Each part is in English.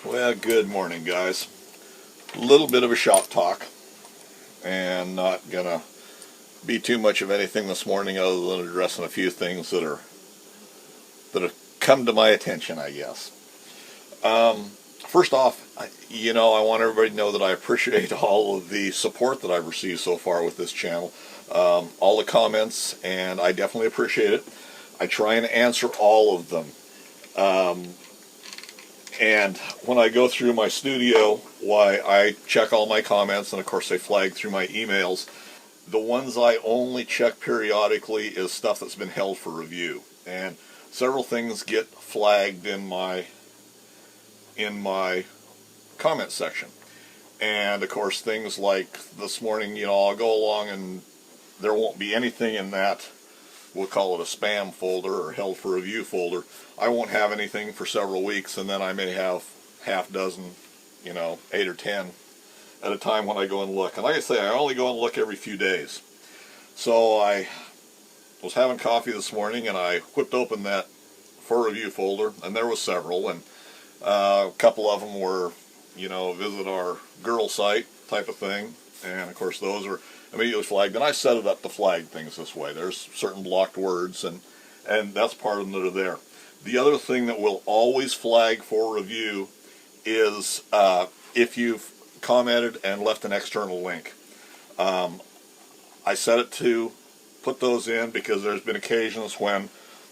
Well, good morning, guys. A little bit of a shop talk, and not gonna be too much of anything this morning other than addressing a few things that have come to my attention, I guess. First off, I want everybody to know that I appreciate all of the support that I've received so far with this channel, all the comments, and I definitely appreciate it. I try and answer all of them. And when I go through my studio, I check all my comments, and of course they flag through my emails. The ones I only check periodically is stuff that's been held for review, and several things get flagged in my comment section. And of course things like this morning, I'll go along and there won't be anything in that, we'll call it a spam folder or held for review folder. I won't have anything for several weeks, and then I may have half dozen, 8 or 10 at a time when I go and look. And like I say, I only go and look every few days. So I was having coffee this morning, and I whipped open that for review folder, and there was several, and a couple of them were, visit our girl site type of thing, and of course those are immediately flagged. And I set it up to flag things this way. There's certain blocked words, and that's part of them that are there. The other thing that will always flag for review is if you've commented and left an external link. I set it to put those in because there's been occasions when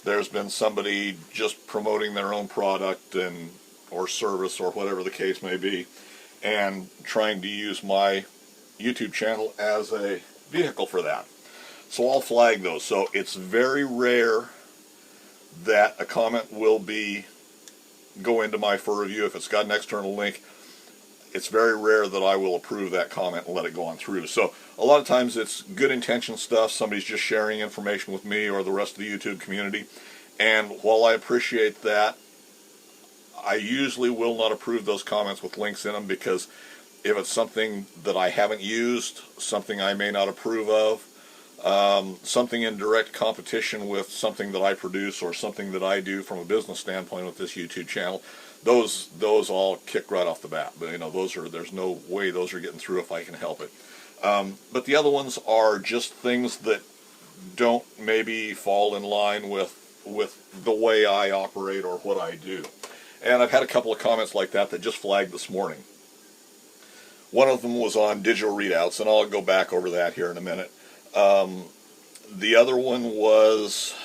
there's been somebody just promoting their own product or service or whatever the case may be, and trying to use my YouTube channel as a vehicle for that. So I'll flag those. So it's very rare that a comment will go into my for review if it's got an external link. It's very rare that I will approve that comment and let it go on through. So a lot of times it's good intention stuff. Somebody's just sharing information with me or the rest of the YouTube community. And while I appreciate that, I usually will not approve those comments with links in them, because if it's something that I haven't used, something I may not approve of, something in direct competition with something that I produce or something that I do from a business standpoint with this YouTube channel, those all kick right off the bat. But there's no way those are getting through if I can help it. But the other ones are just things that don't maybe fall in line with the way I operate or what I do. And I've had a couple of comments like that just flagged this morning. One of them was on digital readouts, and I'll go back over that here in a minute. The other one was,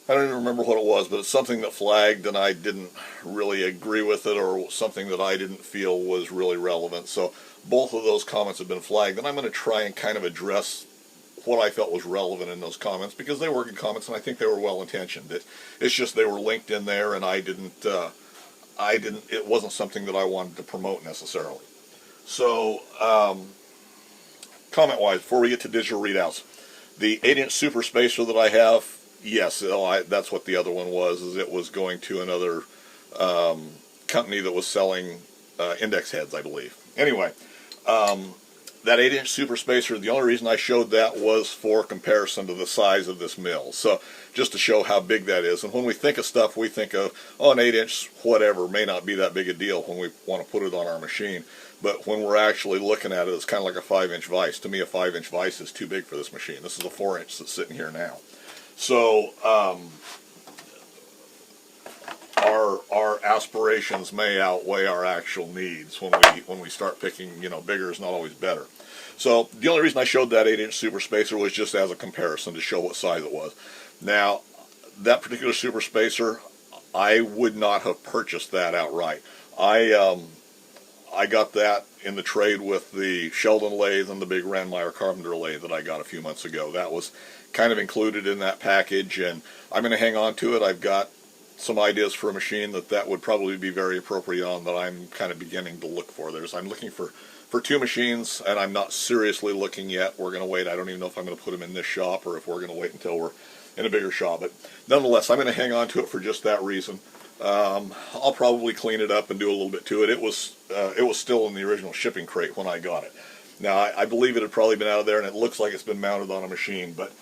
I don't even remember what it was, but it's something that flagged and I didn't really agree with it, or something that I didn't feel was really relevant. So both of those comments have been flagged, and I'm going to try and kind of address what I felt was relevant in those comments, because they were good comments and I think they were well intentioned. It's just they were linked in there, and it wasn't something that I wanted to promote necessarily. So comment wise, before we get to digital readouts, the 8-inch super spacer that I have, yes, that's what the other one was. Is it was going to another company that was selling index heads, I believe. Anyway, that 8-inch super spacer, the only reason I showed that was for comparison to the size of this mill. So just to show how big that is. And when we think of stuff, we think of, an 8-inch whatever may not be that big a deal when we want to put it on our machine. But when we're actually looking at it, it's kind of like a 5-inch vise. To me, a 5-inch vise is too big for this machine. This is a 4-inch that's sitting here now. So our aspirations may outweigh our actual needs when we start picking, bigger is not always better. So the only reason I showed that 8-inch super spacer was just as a comparison to show what size it was. Now, that particular super spacer, I would not have purchased that outright. I got that in the trade with the Sheldon lathe and the big Randmeyer Carpenter lathe that I got a few months ago. That was kind of included in that package, and I'm going to hang on to it. I've got some ideas for a machine that would probably be very appropriate on, that I'm kind of beginning to look for. I'm looking for 2 machines, and I'm not seriously looking yet. We're going to wait. I don't even know if I'm going to put them in this shop or if we're going to wait until we're in a bigger shop. But nonetheless, I'm going to hang on to it for just that reason. I'll probably clean it up and do a little bit to it. It was still in the original shipping crate when I got it. Now, I believe it had probably been out of there, and it looks like it's been mounted on a machine, but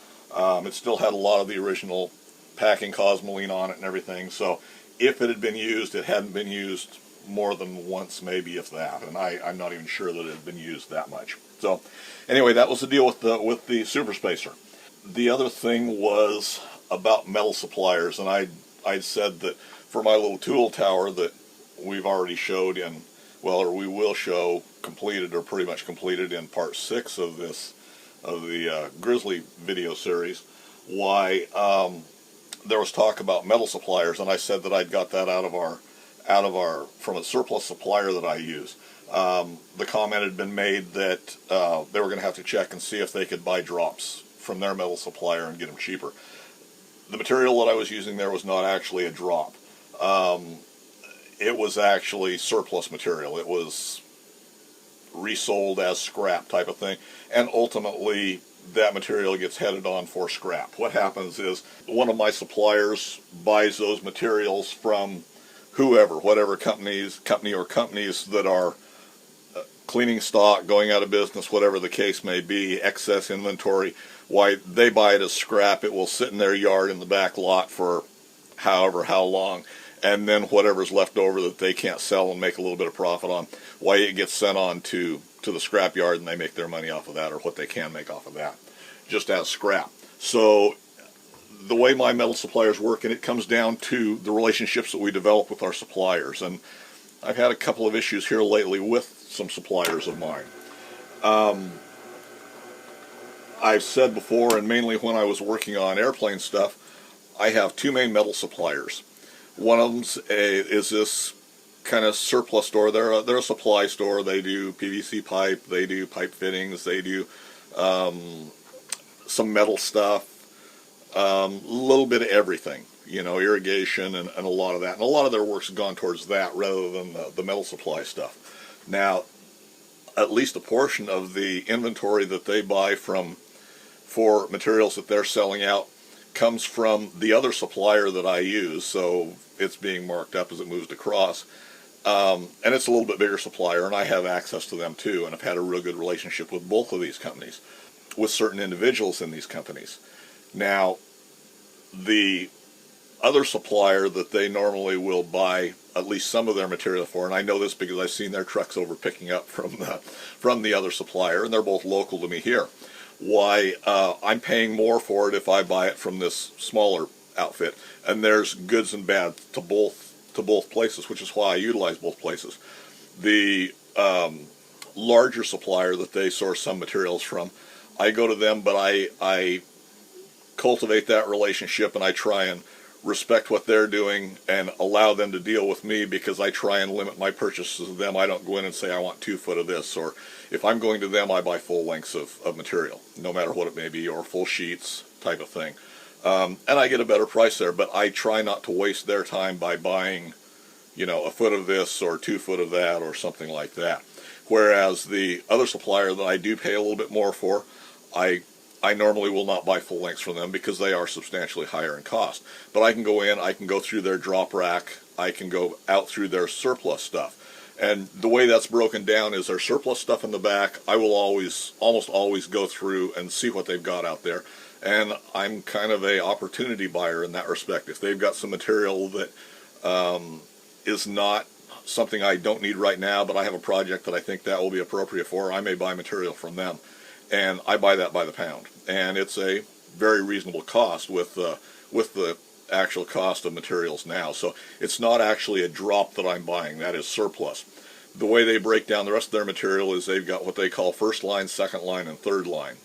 it still had a lot of the original packing cosmoline on it and everything, so if it had been used, it hadn't been used more than once, maybe if that, and I'm not even sure that it had been used that much. So anyway, that was the deal with the Super Spacer. The other thing was about metal suppliers, and I'd said that for my little tool tower that we've already showed in, well, or we will show completed or pretty much completed in part 6 of the Grizzly video series, why there was talk about metal suppliers, and I said that I'd got that from a surplus supplier that I use. The comment had been made that they were going to have to check and see if they could buy drops from their metal supplier and get them cheaper. The material that I was using there was not actually a drop. It was actually surplus material. It was resold as scrap type of thing, and ultimately that material gets headed on for scrap. What happens is one of my suppliers buys those materials from whoever, whatever company or companies that are cleaning stock, going out of business, whatever the case may be, excess inventory. Why, they buy it as scrap. It will sit in their yard in the back lot for however how long, and then whatever's left over that they can't sell and make a little bit of profit on, why, it gets sent on to the scrap yard, and they make their money off of that, or what they can make off of that, just as scrap. So the way my metal suppliers work, and it comes down to the relationships that we develop with our suppliers, and I've had a couple of issues here lately with some suppliers of mine. I've said before, and mainly when I was working on airplane stuff, I have 2 main metal suppliers. One of them is this kind of surplus store. They're a supply store. They do PVC pipe, they do pipe fittings, they do some metal stuff, a little bit of everything, irrigation and a lot of that. And a lot of their work's gone towards that rather than the metal supply stuff. Now, at least a portion of the inventory that they buy for materials that they're selling out comes from the other supplier that I use, so it's being marked up as it moves across. And it's a little bit bigger supplier, and I have access to them too, and I've had a real good relationship with both of these companies, with certain individuals in these companies. Now, the other supplier that they normally will buy at least some of their material for, and I know this because I've seen their trucks over picking up from the other supplier, and they're both local to me here. Why, I'm paying more for it if I buy it from this smaller outfit, and there's goods and bad to both places, which is why I utilize both places. The larger supplier that they source some materials from, I go to them, but I cultivate that relationship, and I try and respect what they're doing and allow them to deal with me, because I try and limit my purchases to them. I don't go in and say I want 2 foot of this, or if I'm going to them, I buy full lengths of material, no matter what it may be, or full sheets type of thing. And I get a better price there, but I try not to waste their time by buying, a foot of this or 2 foot of that or something like that. Whereas the other supplier that I do pay a little bit more for, I normally will not buy full lengths from them because they are substantially higher in cost. But I can go in, I can go through their drop rack, I can go out through their surplus stuff. And the way that's broken down is their surplus stuff in the back, I will almost always go through and see what they've got out there. And I'm kind of a opportunity buyer in that respect. If they've got some material that is not something I don't need right now, but I have a project that I think that will be appropriate for, I may buy material from them. And I buy that by the pound. And it's a very reasonable cost with the actual cost of materials now. So it's not actually a drop that I'm buying. That is surplus. The way they break down the rest of their material is they've got what they call first line, second line, and third line.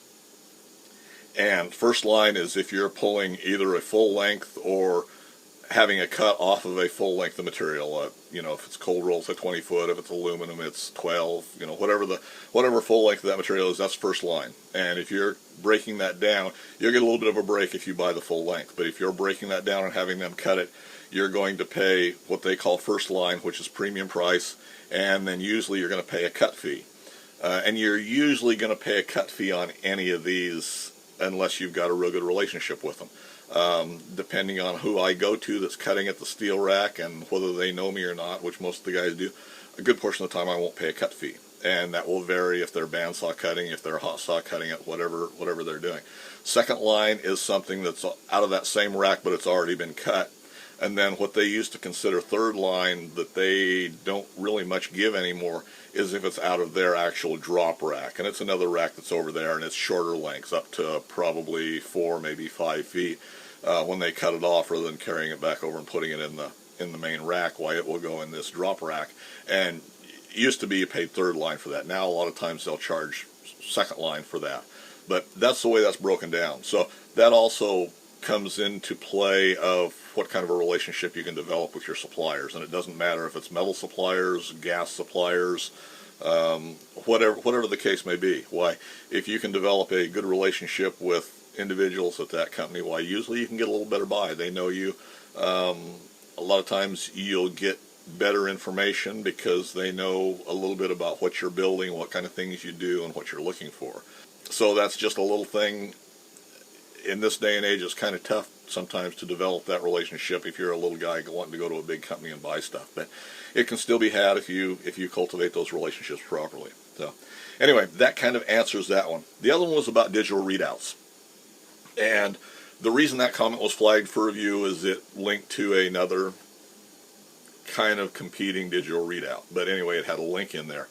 And first line is if you're pulling either a full length or having a cut off of a full length of material. If it's cold roll, it's a 20 foot. If it's aluminum, it's 12. Whatever full length of that material is, that's first line. And if you're breaking that down, you'll get a little bit of a break if you buy the full length. But if you're breaking that down and having them cut it, you're going to pay what they call first line, which is premium price, and then usually you're going to pay a cut fee. And you're usually going to pay a cut fee on any of these unless you've got a real good relationship with them. Depending on who I go to that's cutting at the steel rack and whether they know me or not, which most of the guys do, a good portion of the time I won't pay a cut fee. And that will vary if they're bandsaw cutting, if they're hot saw cutting it, whatever they're doing. Second line is something that's out of that same rack, but it's already been cut. And then what they used to consider third line that they don't really much give anymore is if it's out of their actual drop rack. And it's another rack that's over there, and it's shorter lengths, up to probably 4, maybe 5 feet. When they cut it off, rather than carrying it back over and putting it in the main rack, why it will go in this drop rack. And it used to be you paid third line for that. Now a lot of times they'll charge second line for that. But that's the way that's broken down. So that also comes into play of what kind of a relationship you can develop with your suppliers. And it doesn't matter if it's metal suppliers, gas suppliers, whatever the case may be. Why, if you can develop a good relationship with individuals at that company, why, usually you can get a little better buy. They know you. A lot of times you'll get better information because they know a little bit about what you're building, what kind of things you do, and what you're looking for. So that's just a little thing. In this day and age, it's kind of tough sometimes to develop that relationship if you're a little guy wanting to go to a big company and buy stuff. But it can still be had if you cultivate those relationships properly. So anyway, that kind of answers that one. The other one was about digital readouts. And the reason that comment was flagged for review is it linked to another kind of competing digital readout. But anyway, it had a link in there.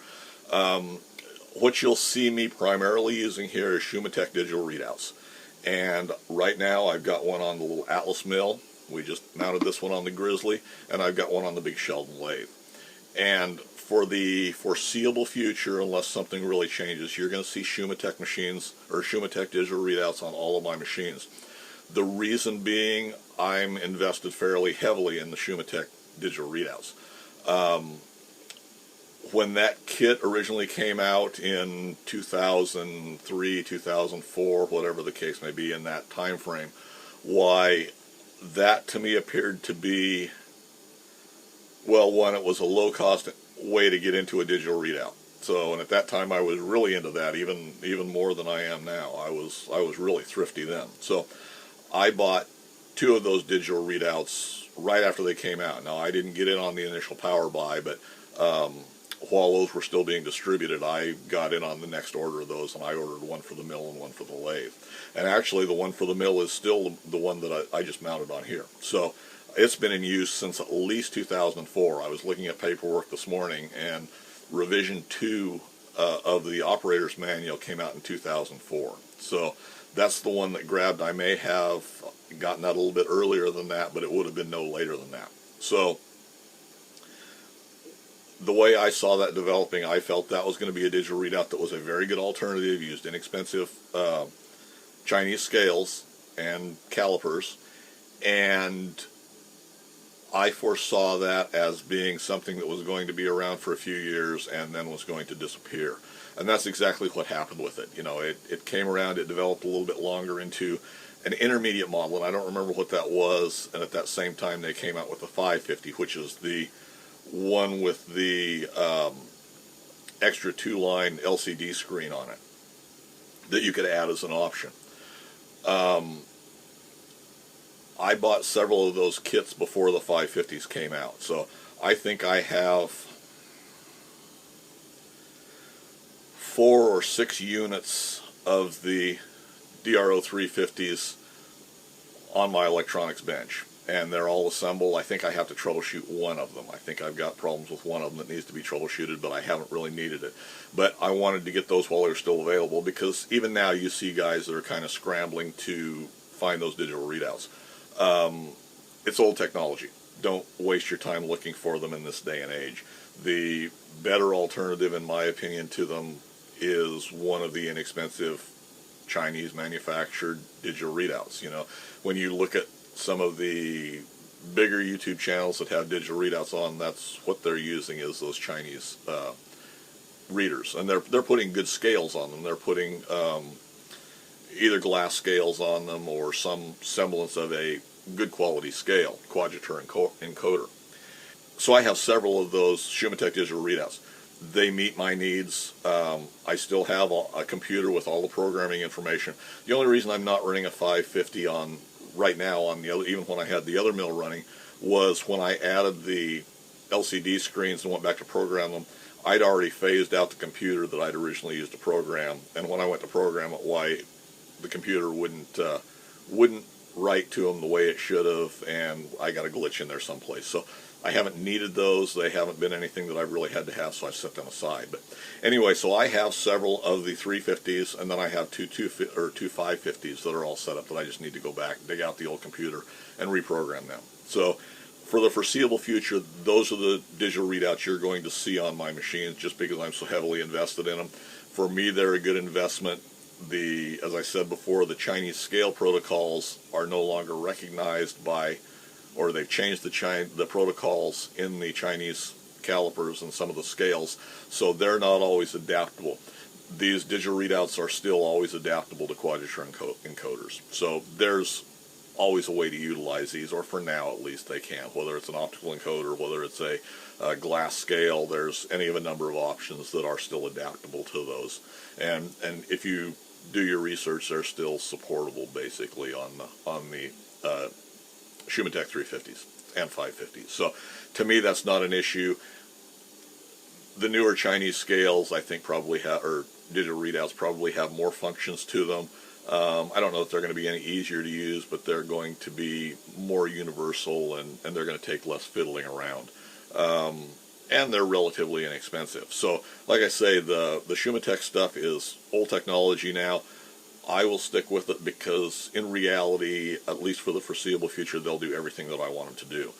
What you'll see me primarily using here is Shumatech Digital Read Outs. And right now I've got one on the little Atlas mill. We just mounted this one on the Grizzly, and I've got one on the big Sheldon lathe. And for the foreseeable future, unless something really changes, you're going to see Shumatech machines or Shumatech Digital Readouts on all of my machines. The reason being, I'm invested fairly heavily in the Shumatech Digital Readouts. When that kit originally came out in 2003, 2004, whatever the case may be in that time frame, why, that to me appeared to be, well, one, it was a low-cost way to get into a digital readout. So, and at that time I was really into that, even more than I am now. I was really thrifty then. So I bought 2 of those digital readouts right after they came out. Now, I didn't get in on the initial power buy, but while those were still being distributed, I got in on the next order of those, and I ordered one for the mill and one for the lathe. And actually, the one for the mill is still the one that I just mounted on here. So it's been in use since at least 2004. I was looking at paperwork this morning, and revision 2 of the operator's manual came out in 2004. So that's the one that grabbed. I may have gotten that a little bit earlier than that, but it would have been no later than that. So the way I saw that developing, I felt that was going to be a digital readout that was a very good alternative, used inexpensive Chinese scales and calipers, and I foresaw that as being something that was going to be around for a few years and then was going to disappear. And that's exactly what happened with it. You know, it came around, it developed a little bit longer into an intermediate model, and I don't remember what that was, and at that same time they came out with the 550, which is the one with the extra 2-line LCD screen on it that you could add as an option. I bought several of those kits before the 550s came out, so I think I have 4 or 6 units of the DRO 350s on my electronics bench, and they're all assembled. I think I have to troubleshoot one of them. I think I've got problems with one of them that needs to be troubleshooted, but I haven't really needed it. But I wanted to get those while they're still available, because even now you see guys that are kind of scrambling to find those digital readouts. It's old technology. Don't waste your time looking for them in this day and age. The better alternative, in my opinion, to them is one of the inexpensive Chinese manufactured digital readouts. You know, when you look at some of the bigger YouTube channels that have digital readouts on, that's what they're using, is those Chinese readers, and they're putting good scales on them. They're putting either glass scales on them or some semblance of a good quality scale, quadrature encoder. So I have several of those Shumatech digital readouts. They meet my needs. I still have a computer with all the programming information. The only reason I'm not running a 550 on right now on the other, even when I had the other mill running, was when I added the LCD screens and went back to program them, I'd already phased out the computer that I'd originally used to program, and when I went to program it, why, the computer wouldn't right to them the way it should have, and I got a glitch in there someplace. So I haven't needed those. They haven't been anything that I've really had to have, so I've set them aside. But anyway, so I have several of the 350s, and then I have two 550s that are all set up that I just need to go back, dig out the old computer, and reprogram them. So for the foreseeable future, those are the digital readouts you're going to see on my machines, just because I'm so heavily invested in them. For me, they're a good investment. As I said before, the Chinese scale protocols are no longer recognized by, or they've changed the protocols in the Chinese calipers and some of the scales, so they're not always adaptable. These digital readouts are still always adaptable to quadrature encoders. So there's always a way to utilize these, or for now at least they can. Whether it's an optical encoder, whether it's a glass scale, there's any of a number of options that are still adaptable to those. And if you do your research, they're still supportable basically on the Shumatech 350s and 550s. So to me, that's not an issue. The newer Chinese scales, I think, probably have, or digital readouts probably have more functions to them. I don't know if they're going to be any easier to use, but they're going to be more universal, and they're going to take less fiddling around. And they're relatively inexpensive. So, like I say, the Shumatech stuff is old technology now. I will stick with it because, in reality, at least for the foreseeable future, they'll do everything that I want them to do.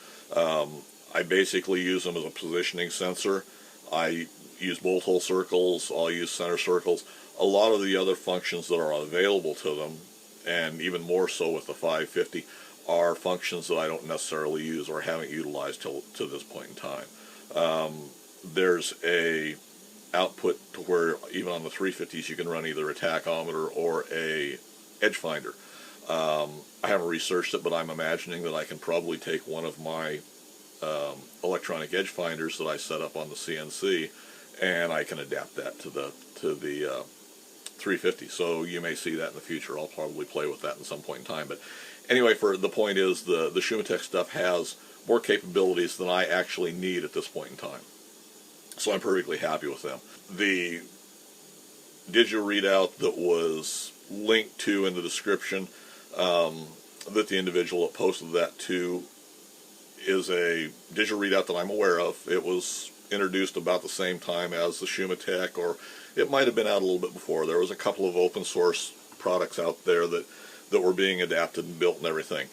I basically use them as a positioning sensor. I use bolt hole circles. I'll use center circles. A lot of the other functions that are available to them, and even more so with the 550, are functions that I don't necessarily use or haven't utilized to this point in time. There's a output to where even on the 350s you can run either a tachometer or a edge finder. I haven't researched it, but I'm imagining that I can probably take one of my electronic edge finders that I set up on the CNC, and I can adapt that to the 350. So you may see that in the future. I'll probably play with that at some point in time. But anyway, for the point is, the Shumatech stuff has more capabilities than I actually need at this point in time. So I'm perfectly happy with them. The digital readout that was linked to in the description, that the individual that posted that to, is a digital readout that I'm aware of. It was introduced about the same time as the Shumatech, or it might have been out a little bit before. There was a couple of open source products out there that were being adapted and built and everything.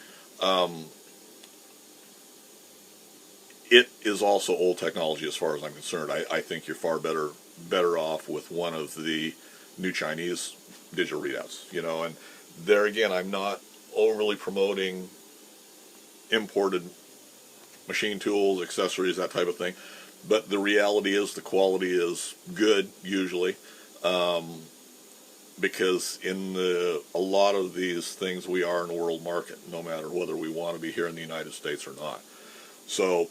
It is also old technology as far as I'm concerned. I think you're far better off with one of the new Chinese digital readouts, and there again, I'm not overly promoting imported machine tools, accessories, that type of thing, but the reality is the quality is good usually, because in a lot of these things we are in a world market, no matter whether we want to be here in the United States or not. So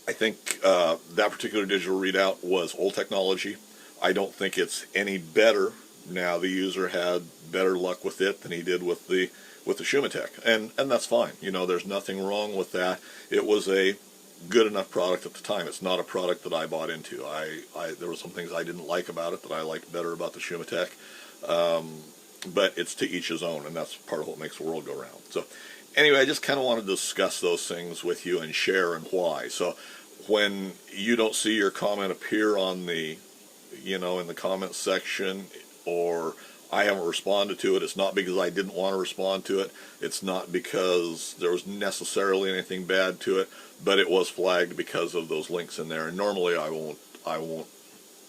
I think that particular digital readout was old technology. I don't think it's any better now. The user had better luck with it than he did with the Shumatech, and that's fine. There's nothing wrong with that. It was a good enough product at the time. It's not a product that I bought into. There were some things I didn't like about it that I liked better about the Shumatech, but it's to each his own, and that's part of what makes the world go round. So anyway, I just kind of want to discuss those things with you and share and why. So when you don't see your comment appear on the, in the comment section, or I haven't responded to it, it's not because I didn't want to respond to it. It's not because there was necessarily anything bad to it, but it was flagged because of those links in there. And normally I won't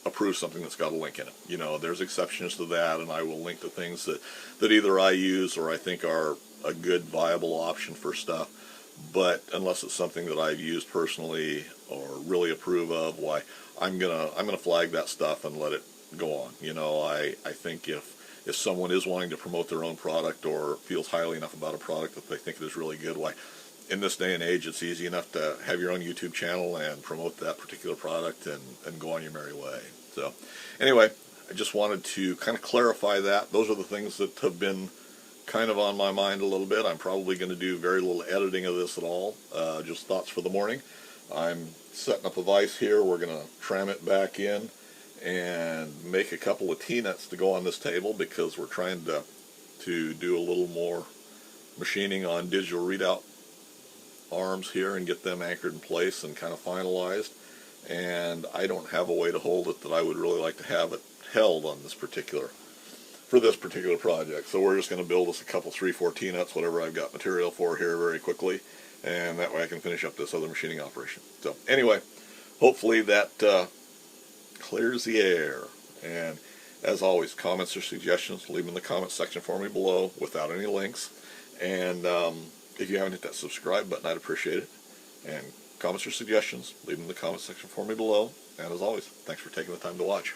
approve something that's got a link in it. There's exceptions to that, and I will link to things that either I use or I think are a good viable option for stuff. But unless it's something that I've used personally or really approve of, why I'm gonna flag that stuff and let it go on. I think if someone is wanting to promote their own product or feels highly enough about a product that they think it is really good, why, in this day and age, it's easy enough to have your own YouTube channel and promote that particular product and go on your merry way. So anyway, I just wanted to kind of clarify that. Those are the things that have been kind of on my mind a little bit. I'm probably going to do very little editing of this at all, just thoughts for the morning. I'm setting up a vise here. We're going to tram it back in and make a couple of T-nuts to go on this table, because we're trying to do a little more machining on digital readout arms here and get them anchored in place and kind of finalized. And I don't have a way to hold it that I would really like to have it held on this particular, for this particular project. So we're just going to build us a couple 3/4 nuts, whatever I've got material for here, very quickly, and that way I can finish up this other machining operation. So anyway, hopefully that clears the air. And as always, comments or suggestions, leave them in the comments section for me below without any links. And if you haven't hit that subscribe button, I'd appreciate it. And comments or suggestions, leave them in the comments section for me below. And as always, thanks for taking the time to watch.